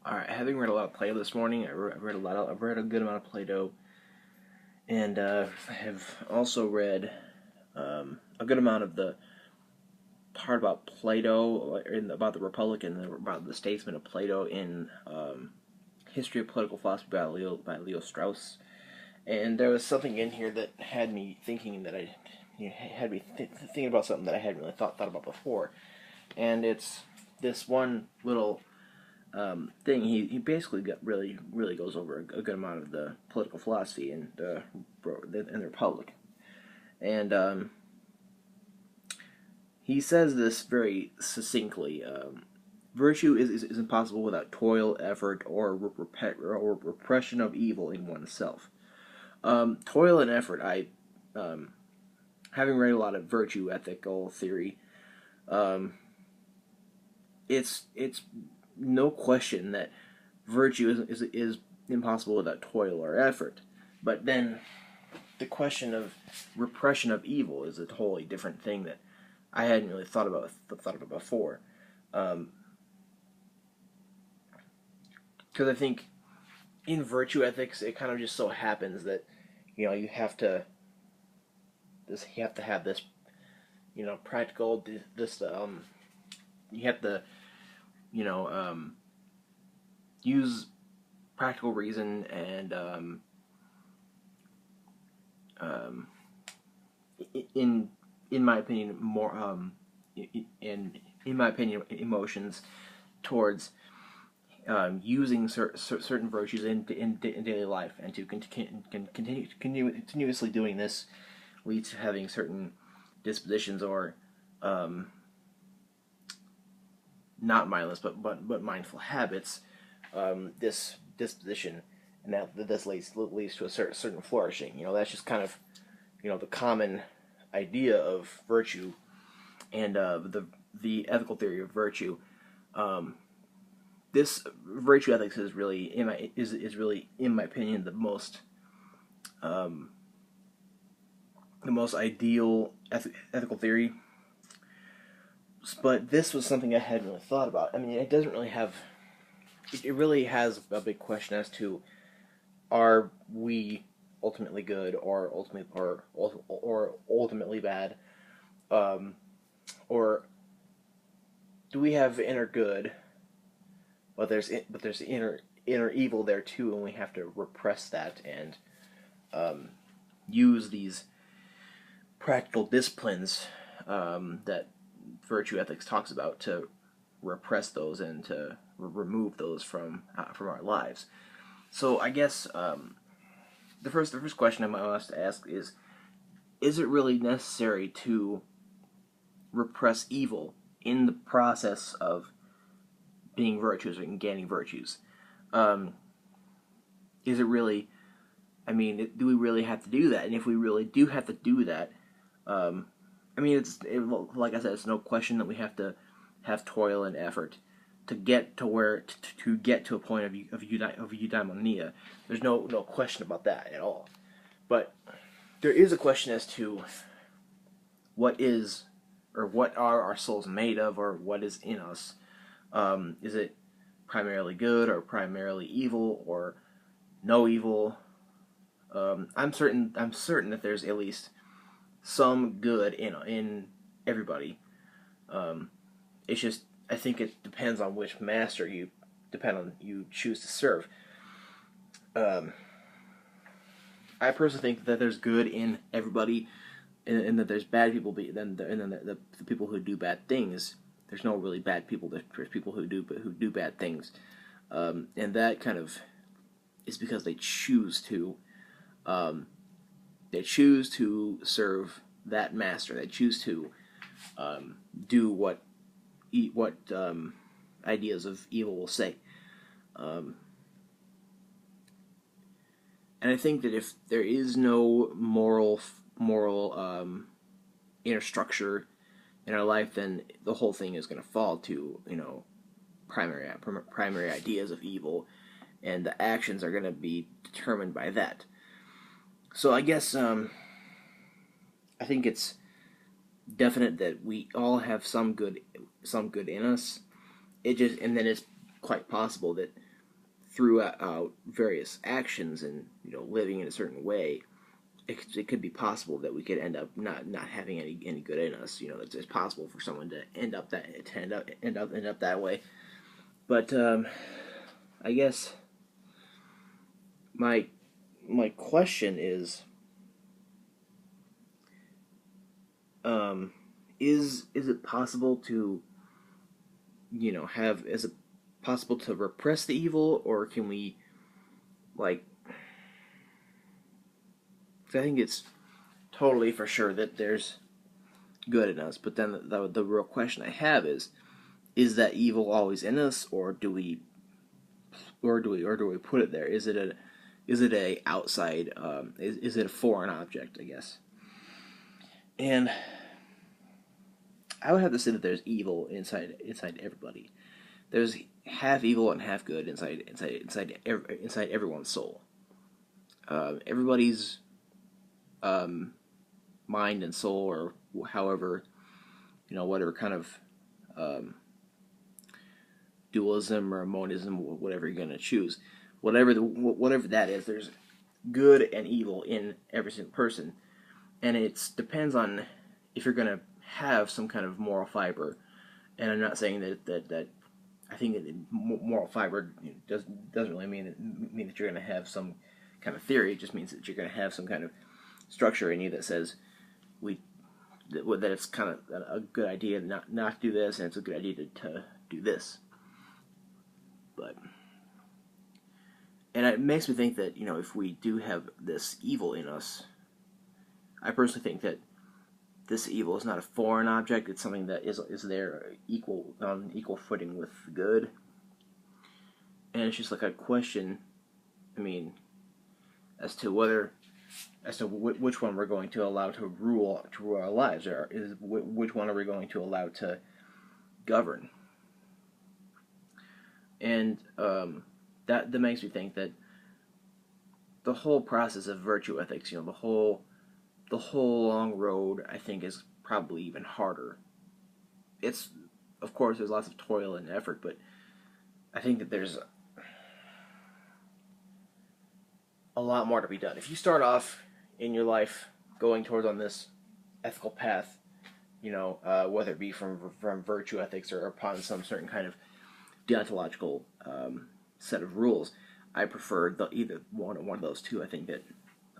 Alright, having read a lot of Plato this morning, I've read a good amount of Plato, and I have also read a good amount of the part about Plato, about the Republic and about the statesman of Plato in History of Political Philosophy by Leo Strauss. And there was something in here that had me thinking that had me thinking about something that I hadn't really thought about before, and it's this one little thing. He basically really goes over a good amount of the political philosophy in the Republic, and he says this very succinctly. Virtue is impossible without toil, effort, or repression of evil in oneself. Toil and effort. Having read a lot of virtue ethical theory, it's no question that virtue is impossible without toil or effort. But then the question of repression of evil is a totally different thing that I hadn't really thought about before. Because I think in virtue ethics, it kind of just so happens that you have to have this practical you have to you know use practical reason and in my opinion more in my opinion emotions towards using certain virtues in daily life, and to continuously doing this leads to having certain dispositions or not mindless but mindful habits. This disposition, and that this leads to a certain flourishing. That's just kind of the common idea of virtue and the ethical theory of virtue. This virtue ethics is really in my opinion the most ideal ethical theory. But this was something I hadn't really thought about. I mean, it doesn't really have. It really has a big question as to: are we ultimately good, or ultimately bad, or do we have inner good, but there's inner evil there too, and we have to repress that and use these practical disciplines that virtue ethics talks about to repress those and to remove those from our lives. So I guess the first question I might want to ask is it really necessary to repress evil in the process of being virtuous and gaining virtues? Is it really? I mean, do we really have to do that? And if we really do have to do that, I mean, like I said, it's no question that we have to have toil and effort to get to a point of eudaimonia. There's no question about that at all. But there is a question as to what are our souls made of, or what is in us. Is it primarily good or primarily evil, or no evil? I'm certain that there's at least some good in everybody. It's just, I think it depends on which master you choose to serve. I personally think that there's good in everybody, and that there's bad people, and then the people who do bad things. There's no really bad people. There's people who do bad things, and that kind of is because they choose to. They choose to serve that master. They choose to do what ideas of evil will say. And I think that if there is no moral inner structure in our life, then the whole thing is going to fall to primary ideas of evil, and the actions are going to be determined by that. So I guess I think it's definite that we all have some good in us. And then it's quite possible that through out various actions and living in a certain way, it could be possible that we could end up not having any good in us. It's possible for someone to end up that way. But I guess my question is it possible to is it possible to repress the evil, or can we I think it's totally for sure that there's good in us, but then the real question I have is that evil always in us, or do we put it there? Is it a outside is it a foreign object, I guess? And I would have to say that there's evil inside everybody. There's half evil and half good inside everyone's soul. Everybody's mind and soul, or however, whatever kind of dualism or monism, whatever you're going to choose, whatever that is, there's good and evil in every single person, and it depends on if you're going to have some kind of moral fiber. And I'm not saying that I think that moral fiber doesn't really mean that you're going to have some kind of theory. It just means that you're going to have some kind of structure in you that says that it's kind of a good idea not to do this, and it's a good idea to do this. And it makes me think that if we do have this evil in us, I personally think that this evil is not a foreign object. It's something that is there on equal footing with good. And it's just like a question, as to which one we're going to allow to rule our lives, or which one are we going to allow to govern. And that makes me think that the whole process of virtue ethics, the whole long road, I think, is probably even harder. It's, of course, there's lots of toil and effort, but I think that there's a lot more to be done. If you start off in your life going towards on this ethical path, whether it be from virtue ethics or upon some certain kind of deontological set of rules, I prefer either one of those two. I think that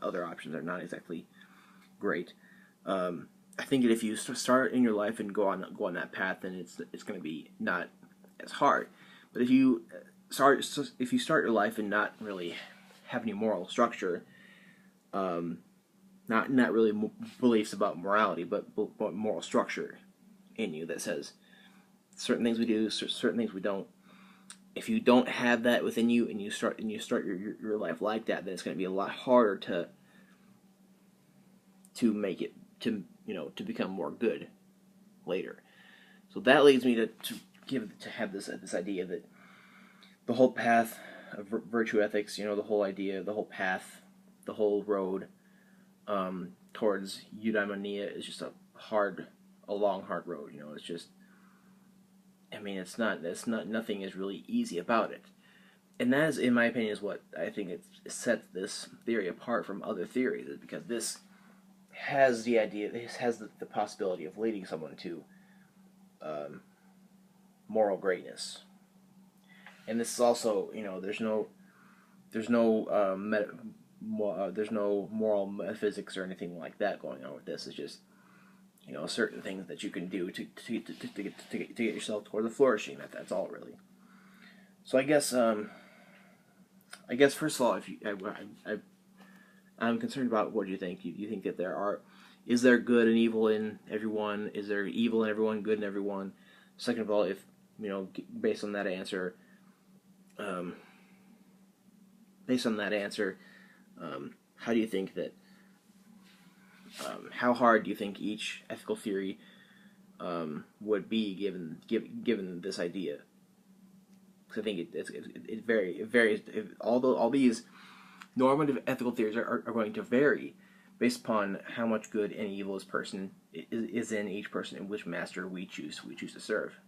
other options are not exactly great. I think that if you start in your life and go on that path, then it's going to be not as hard. But if you start your life and not really have any moral structure, not really beliefs about morality, but moral structure in you that says certain things we do, certain things we don't. If you don't have that within you, and you start your life like that, then it's going to be a lot harder to make it to become more good later. So that leads me to have this idea that the whole path of virtue ethics, the whole idea, the whole path, the whole road towards eudaimonia is just a long, hard road. It's just, it's not, nothing is really easy about it. And that is, in my opinion, is what I think it sets this theory apart from other theories, is because this has the possibility of leading someone to moral greatness. And this is also, there's no moral metaphysics or anything like that going on with this. It's just, certain things that you can do to get yourself toward the flourishing. That's all, really. So I guess first of all, I'm concerned about what you think. You think that is there good and evil in everyone? Is there evil in everyone, good in everyone? Second of all, if based on that answer, how do you think that? How hard do you think each ethical theory would be given this idea? Because I think it varies. All these normative ethical theories are going to vary based upon how much good and evil is in each person, and which master we choose to serve.